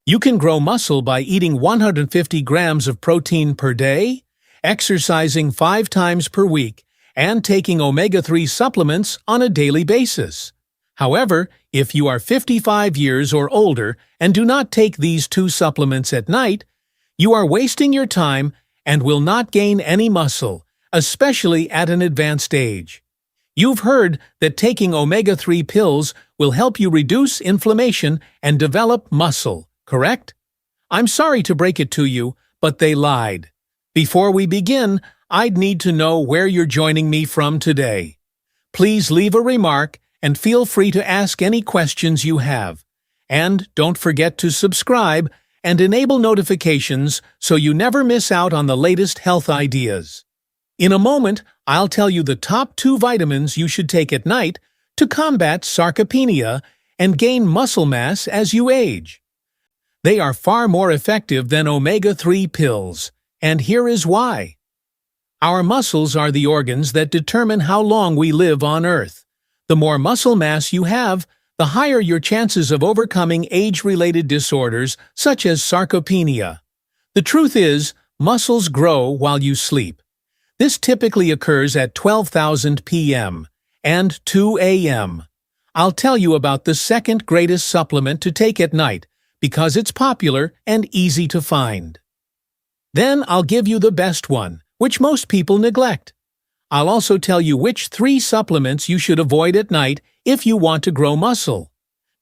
You can grow muscle by eating 150 grams of protein per day, exercising 5 times per week, and taking omega-3 supplements on a daily basis. However, if you are 55 years or older and do not take these 2 supplements at night, you are wasting your time and will not gain any muscle, especially at an advanced age. You've heard that taking omega-3 pills will help you reduce inflammation and develop muscle, correct? I'm sorry to break it to you, but they lied. Before we begin, I'd need to know where you're joining me from today. Please leave a remark and feel free to ask any questions you have. And don't forget to subscribe and enable notifications so you never miss out on the latest health ideas. In a moment, I'll tell you the top 2 vitamins you should take at night to combat sarcopenia and gain muscle mass as you age. They are far more effective than omega-3 pills, and here is why. Our muscles are the organs that determine how long we live on Earth. The more muscle mass you have, the higher your chances of overcoming age-related disorders such as sarcopenia. The truth is, muscles grow while you sleep. This typically occurs at 12,000 p.m. and 2 a.m. I'll tell you about the second greatest supplement to take at night because it's popular and easy to find. Then I'll give you the best one, which most people neglect. I'll also tell you which 3 supplements you should avoid at night if you want to grow muscle.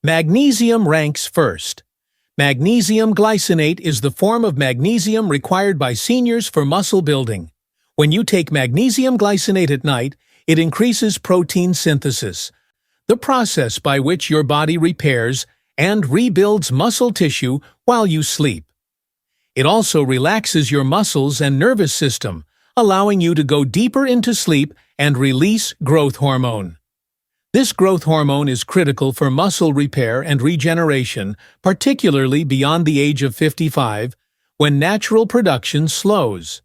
Magnesium ranks first. Magnesium glycinate is the form of magnesium required by seniors for muscle building. When you take magnesium glycinate at night, it increases protein synthesis, the process by which your body repairs and rebuilds muscle tissue while you sleep. It also relaxes your muscles and nervous system, allowing you to go deeper into sleep and release growth hormone. This growth hormone is critical for muscle repair and regeneration, particularly beyond the age of 55, when natural production slows.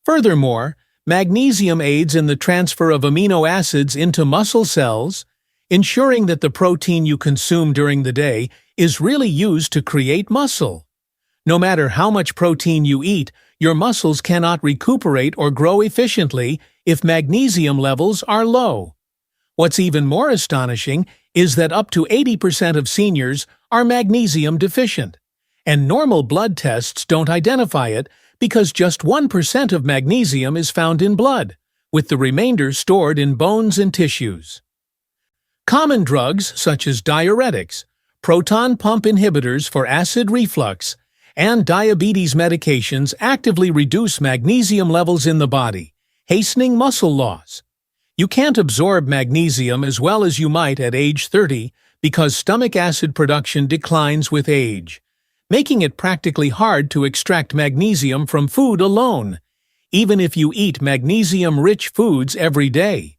Furthermore, magnesium aids in the transfer of amino acids into muscle cells, ensuring that the protein you consume during the day is really used to create muscle. No matter how much protein you eat, your muscles cannot recuperate or grow efficiently if magnesium levels are low. What's even more astonishing is that up to 80% of seniors are magnesium deficient, and normal blood tests don't identify it because just 1% of magnesium is found in blood, with the remainder stored in bones and tissues. Common drugs such as diuretics, proton pump inhibitors for acid reflux, and diabetes medications actively reduce magnesium levels in the body, hastening muscle loss. You can't absorb magnesium as well as you might at age 30 because stomach acid production declines with age, making it practically hard to extract magnesium from food alone, even if you eat magnesium-rich foods every day.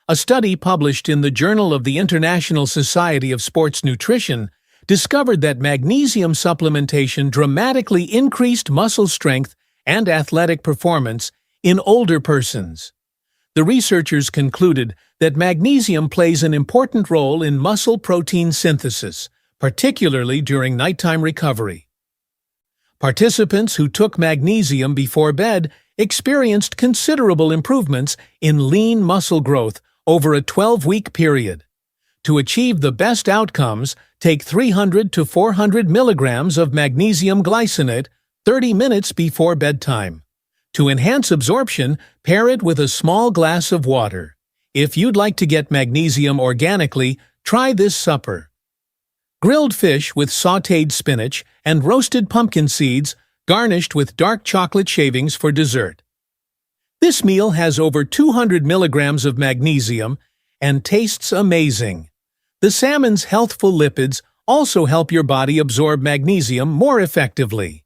A study published in the Journal of the International Society of Sports Nutrition discovered that magnesium supplementation dramatically increased muscle strength and athletic performance in older persons. The researchers concluded that magnesium plays an important role in muscle protein synthesis, particularly during nighttime recovery. Participants who took magnesium before bed experienced considerable improvements in lean muscle growth over a 12-week period. To achieve the best outcomes, take 300 to 400 milligrams of magnesium glycinate 30 minutes before bedtime. To enhance absorption, pair it with a small glass of water. If you'd like to get magnesium organically, try this supper. Grilled fish with sautéed spinach and roasted pumpkin seeds, garnished with dark chocolate shavings for dessert. This meal has over 200 milligrams of magnesium and tastes amazing. The salmon's healthful lipids also help your body absorb magnesium more effectively.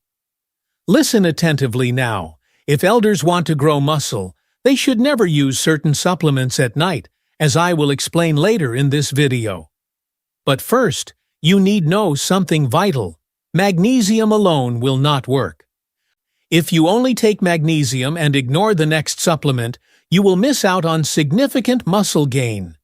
Listen attentively now. If elders want to grow muscle, they should never use certain supplements at night, as I will explain later in this video. But first, you need know something vital. Magnesium alone will not work. If you only take magnesium and ignore the next supplement, you will miss out on significant muscle gain.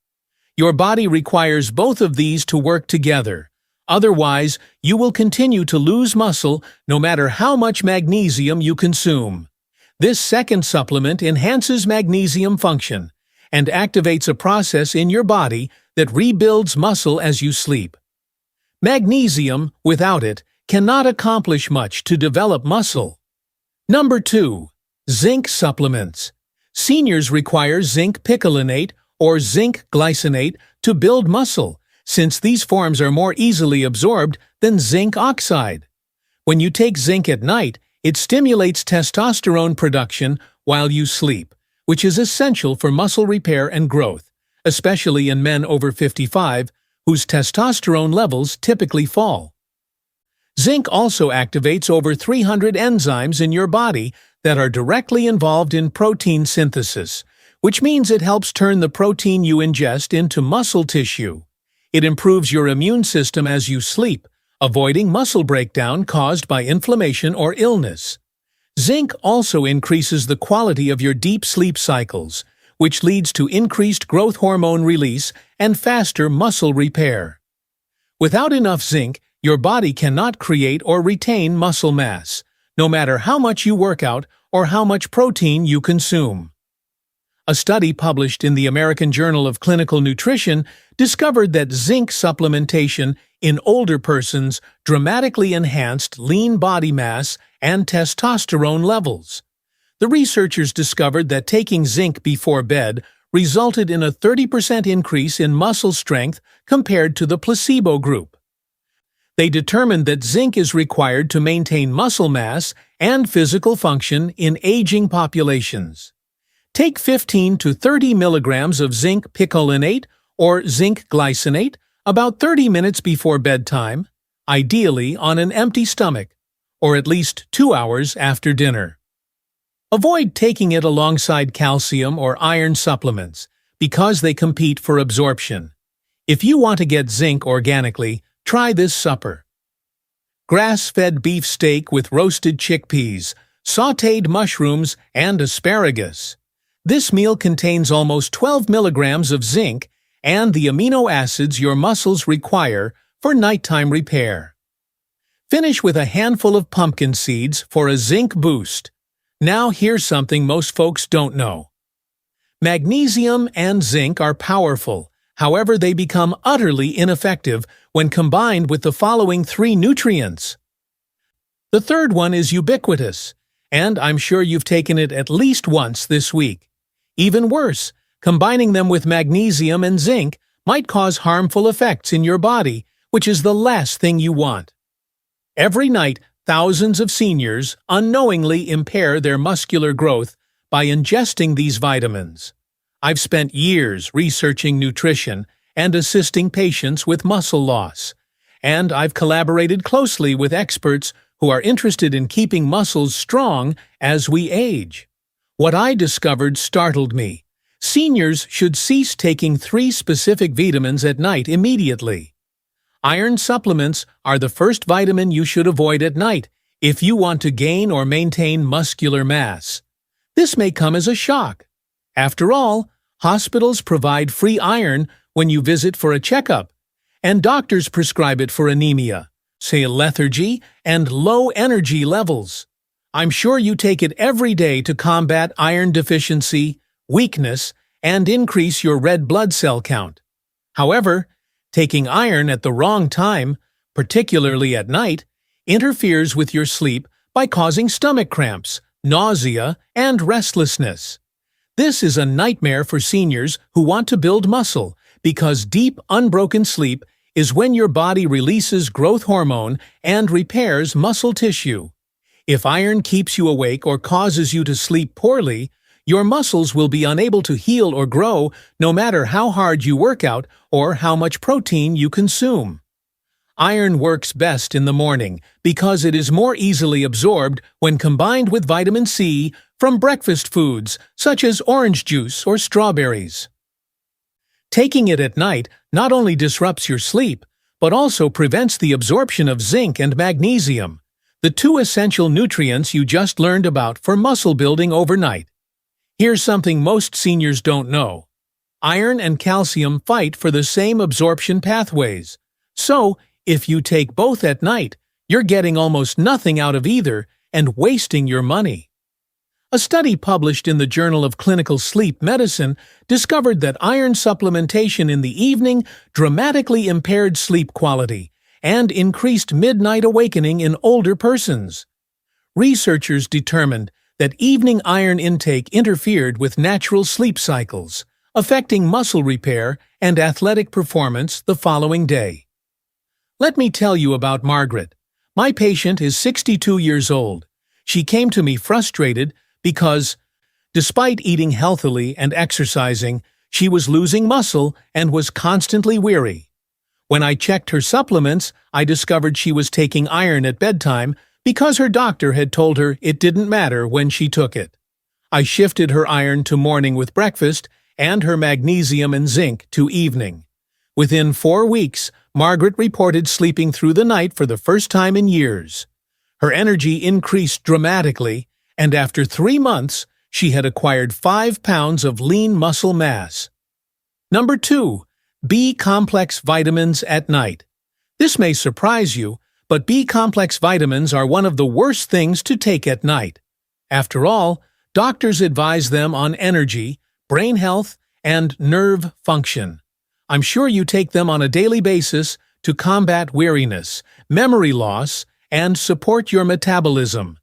Your body requires both of these to work together. Otherwise, you will continue to lose muscle no matter how much magnesium you consume. This second supplement enhances magnesium function and activates a process in your body that rebuilds muscle as you sleep. Magnesium, without it, cannot accomplish much to develop muscle. Number 2. Zinc supplements. Seniors require zinc picolinate or zinc glycinate to build muscle, since these forms are more easily absorbed than zinc oxide. When you take zinc at night, it stimulates testosterone production while you sleep, which is essential for muscle repair and growth, especially in men over 55, whose testosterone levels typically fall. Zinc also activates over 300 enzymes in your body that are directly involved in protein synthesis, which means it helps turn the protein you ingest into muscle tissue. It improves your immune system as you sleep, avoiding muscle breakdown caused by inflammation or illness. Zinc also increases the quality of your deep sleep cycles, which leads to increased growth hormone release and faster muscle repair. Without enough zinc, your body cannot create or retain muscle mass, no matter how much you work out or how much protein you consume. A study published in the American Journal of Clinical Nutrition discovered that zinc supplementation in older persons dramatically enhanced lean body mass and testosterone levels. The researchers discovered that taking zinc before bed resulted in a 30% increase in muscle strength compared to the placebo group. They determined that zinc is required to maintain muscle mass and physical function in aging populations. Take 15 to 30 milligrams of zinc picolinate or zinc glycinate about 30 minutes before bedtime, ideally on an empty stomach, or at least 2 hours after dinner. Avoid taking it alongside calcium or iron supplements because they compete for absorption. If you want to get zinc organically, try this supper: grass-fed beef steak with roasted chickpeas, sautéed mushrooms, and asparagus. This meal contains almost 12 milligrams of zinc and the amino acids your muscles require for nighttime repair. Finish with a handful of pumpkin seeds for a zinc boost. Now here's something most folks don't know. Magnesium and zinc are powerful, however they become utterly ineffective when combined with the following 3 nutrients. The third one is ubiquitous, and I'm sure you've taken it at least once this week. Even worse, combining them with magnesium and zinc might cause harmful effects in your body, which is the last thing you want. Every night, thousands of seniors unknowingly impair their muscular growth by ingesting these vitamins. I've spent years researching nutrition and assisting patients with muscle loss, and I've collaborated closely with experts who are interested in keeping muscles strong as we age. What I discovered startled me. Seniors should cease taking 3 specific vitamins at night immediately. Iron supplements are the first vitamin you should avoid at night if you want to gain or maintain muscular mass. This may come as a shock. After all, hospitals provide free iron when you visit for a checkup, and doctors prescribe it for anemia, say lethargy, and low energy levels. I'm sure you take it every day to combat iron deficiency, weakness, and increase your red blood cell count. However, taking iron at the wrong time, particularly at night, interferes with your sleep by causing stomach cramps, nausea, and restlessness. This is a nightmare for seniors who want to build muscle because deep, unbroken sleep is when your body releases growth hormone and repairs muscle tissue. If iron keeps you awake or causes you to sleep poorly, your muscles will be unable to heal or grow no matter how hard you work out or how much protein you consume. Iron works best in the morning because it is more easily absorbed when combined with vitamin C from breakfast foods such as orange juice or strawberries. Taking it at night not only disrupts your sleep, but also prevents the absorption of zinc and magnesium, the 2 essential nutrients you just learned about for muscle building overnight. Here's something most seniors don't know. Iron and calcium fight for the same absorption pathways. So, If you take both at night, you're getting almost nothing out of either and wasting your money. A study published in the Journal of Clinical Sleep Medicine discovered that iron supplementation in the evening dramatically impaired sleep quality and increased midnight awakening in older persons. Researchers determined that evening iron intake interfered with natural sleep cycles, affecting muscle repair and athletic performance the following day. Let me tell you about Margaret. My patient is 62 years old. She came to me frustrated because, despite eating healthily and exercising, she was losing muscle and was constantly weary. When I checked her supplements, I discovered she was taking iron at bedtime because her doctor had told her it didn't matter when she took it. I shifted her iron to morning with breakfast and her magnesium and zinc to evening. Within 4 weeks, Margaret reported sleeping through the night for the first time in years. Her energy increased dramatically, and after 3 months, she had acquired 5 pounds of lean muscle mass. Number 2. B-complex vitamins at night. This may surprise you, but B-complex vitamins are one of the worst things to take at night. After all, doctors advise them on energy, brain health, and nerve function. I'm sure you take them on a daily basis to combat weariness, memory loss, and support your metabolism.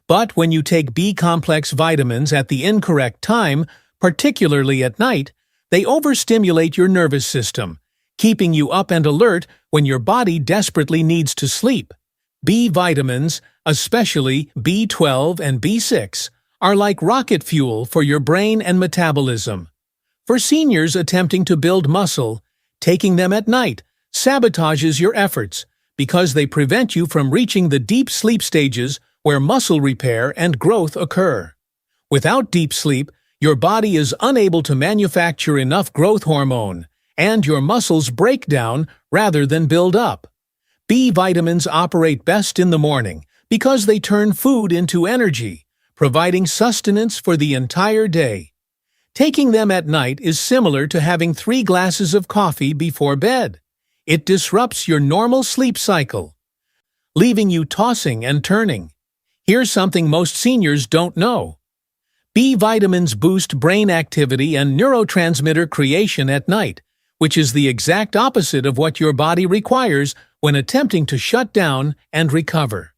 But when you take B-complex vitamins at the incorrect time, particularly at night, they overstimulate your nervous system, keeping you up and alert when your body desperately needs to sleep. B vitamins, especially B12 and B6, are like rocket fuel for your brain and metabolism. For seniors attempting to build muscle, taking them at night sabotages your efforts because they prevent you from reaching the deep sleep stages where muscle repair and growth occur. Without deep sleep, your body is unable to manufacture enough growth hormone, and your muscles break down rather than build up. B vitamins operate best in the morning because they turn food into energy, providing sustenance for the entire day. Taking them at night is similar to having 3 glasses of coffee before bed. It disrupts your normal sleep cycle, leaving you tossing and turning. Here's something most seniors don't know. B vitamins boost brain activity and neurotransmitter creation at night, which is the exact opposite of what your body requires when attempting to shut down and recover.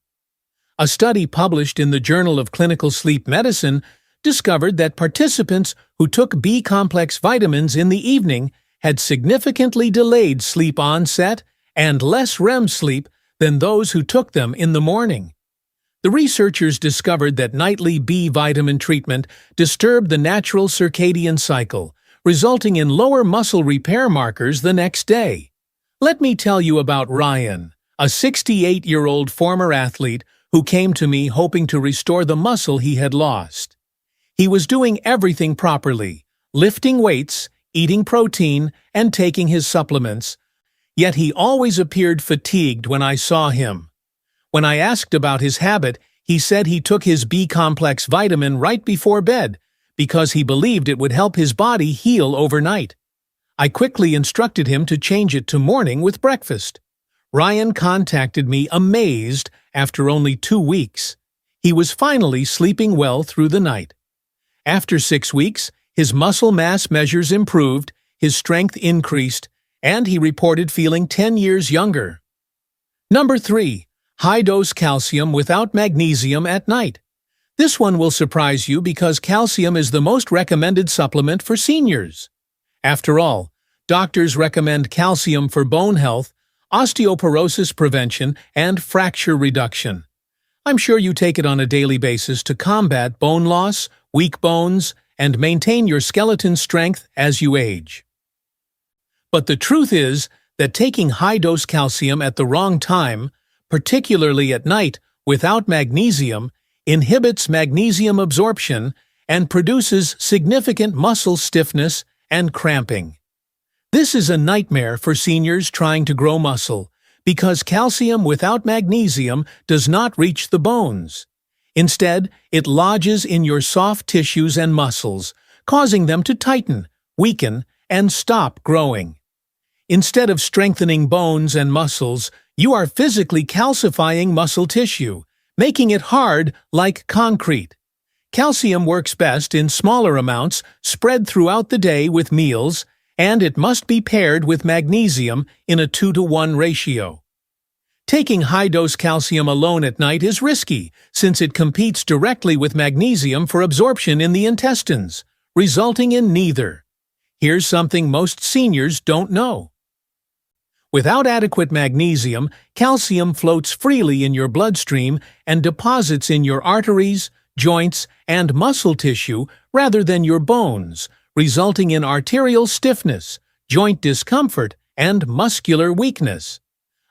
A study published in the Journal of Clinical Sleep Medicine discovered that participants who took B-complex vitamins in the evening had significantly delayed sleep onset and less REM sleep than those who took them in the morning. The researchers discovered that nightly B vitamin treatment disturbed the natural circadian cycle, resulting in lower muscle repair markers the next day. Let me tell you about Ryan, a 68-year-old former athlete who came to me hoping to restore the muscle he had lost. He was doing everything properly, lifting weights, eating protein, and taking his supplements, yet he always appeared fatigued when I saw him. When I asked about his habit, he said he took his B-complex vitamin right before bed because he believed it would help his body heal overnight. I quickly instructed him to change it to morning with breakfast. Ryan contacted me amazed after only 2 weeks. He was finally sleeping well through the night. After 6 weeks, his muscle mass measures improved, his strength increased, and he reported feeling 10 years younger. Number 3. High-dose calcium without magnesium at night. This one will surprise you because calcium is the most recommended supplement for seniors. After all, doctors recommend calcium for bone health, osteoporosis prevention, and fracture reduction. I'm sure you take it on a daily basis to combat bone loss, weak bones, and maintain your skeleton strength as you age. But the truth is that taking high-dose calcium at the wrong time, particularly at night without magnesium, inhibits magnesium absorption and produces significant muscle stiffness and cramping. This is a nightmare for seniors trying to grow muscle because calcium without magnesium does not reach the bones. Instead, it lodges in your soft tissues and muscles, causing them to tighten, weaken, and stop growing. Instead of strengthening bones and muscles, you are physically calcifying muscle tissue, making it hard like concrete. Calcium works best in smaller amounts spread throughout the day with meals, and it must be paired with magnesium in a 2-to-1 ratio. Taking high-dose calcium alone at night is risky, since it competes directly with magnesium for absorption in the intestines, resulting in neither. Here's something most seniors don't know. Without adequate magnesium, calcium floats freely in your bloodstream and deposits in your arteries, joints, and muscle tissue rather than your bones, resulting in arterial stiffness, joint discomfort, and muscular weakness.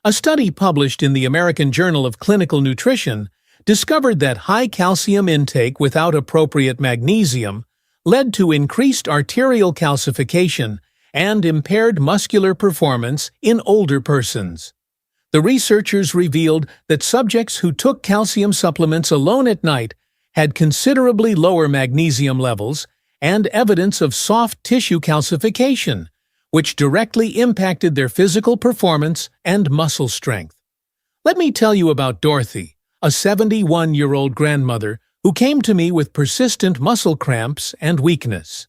A study published in the American Journal of Clinical Nutrition discovered that high calcium intake without appropriate magnesium led to increased arterial calcification and impaired muscular performance in older persons. The researchers revealed that subjects who took calcium supplements alone at night had considerably lower magnesium levels and evidence of soft tissue calcification, which directly impacted their physical performance and muscle strength. Let me tell you about Dorothy, a 71-year-old grandmother who came to me with persistent muscle cramps and weakness.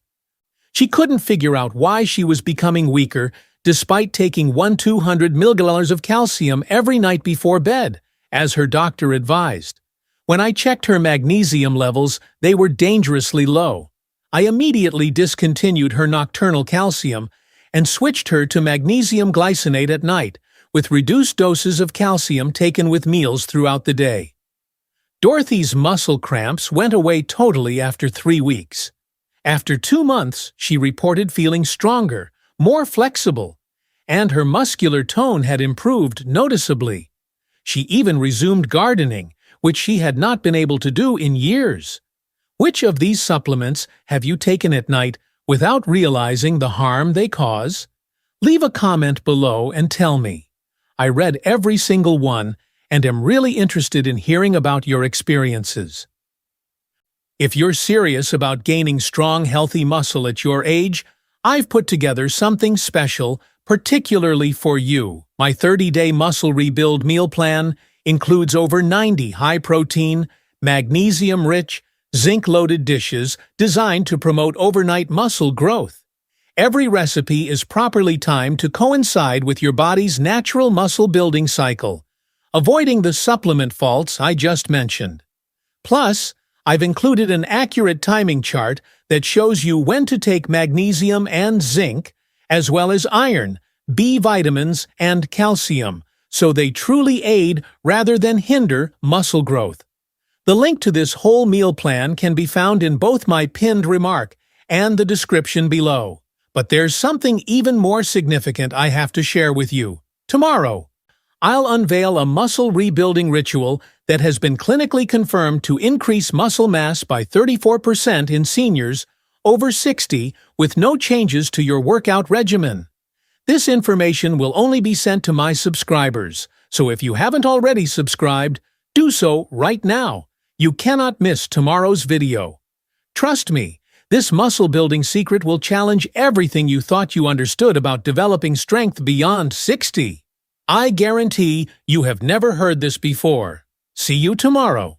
She couldn't figure out why she was becoming weaker despite taking 200 milliliters of calcium every night before bed, as her doctor advised. When I checked her magnesium levels, they were dangerously low. I immediately discontinued her nocturnal calcium and switched her to magnesium glycinate at night, with reduced doses of calcium taken with meals throughout the day. Dorothy's muscle cramps went away totally after 3 weeks. After 2 months, she reported feeling stronger, more flexible, and her muscular tone had improved noticeably. She even resumed gardening, which she had not been able to do in years. Which of these supplements have you taken at night without realizing the harm they cause? Leave a comment below and tell me. I read every single one and am really interested in hearing about your experiences. If you're serious about gaining strong, healthy muscle at your age, I've put together something special particularly for you. My 30-day muscle rebuild meal plan includes over 90 high-protein, magnesium-rich, zinc-loaded dishes designed to promote overnight muscle growth. Every recipe is properly timed to coincide with your body's natural muscle-building cycle, avoiding the supplement faults I just mentioned. Plus, I've included an accurate timing chart that shows you when to take magnesium and zinc, as well as iron, B vitamins, and calcium, so they truly aid rather than hinder muscle growth. The link to this whole meal plan can be found in both my pinned remark and the description below. But there's something even more significant I have to share with you. Tomorrow, I'll unveil a muscle rebuilding ritual that has been clinically confirmed to increase muscle mass by 34% in seniors over 60 with no changes to your workout regimen. This information will only be sent to my subscribers, so if you haven't already subscribed, do so right now. You cannot miss tomorrow's video. Trust me, this muscle-building secret will challenge everything you thought you understood about developing strength beyond 60. I guarantee you have never heard this before. See you tomorrow.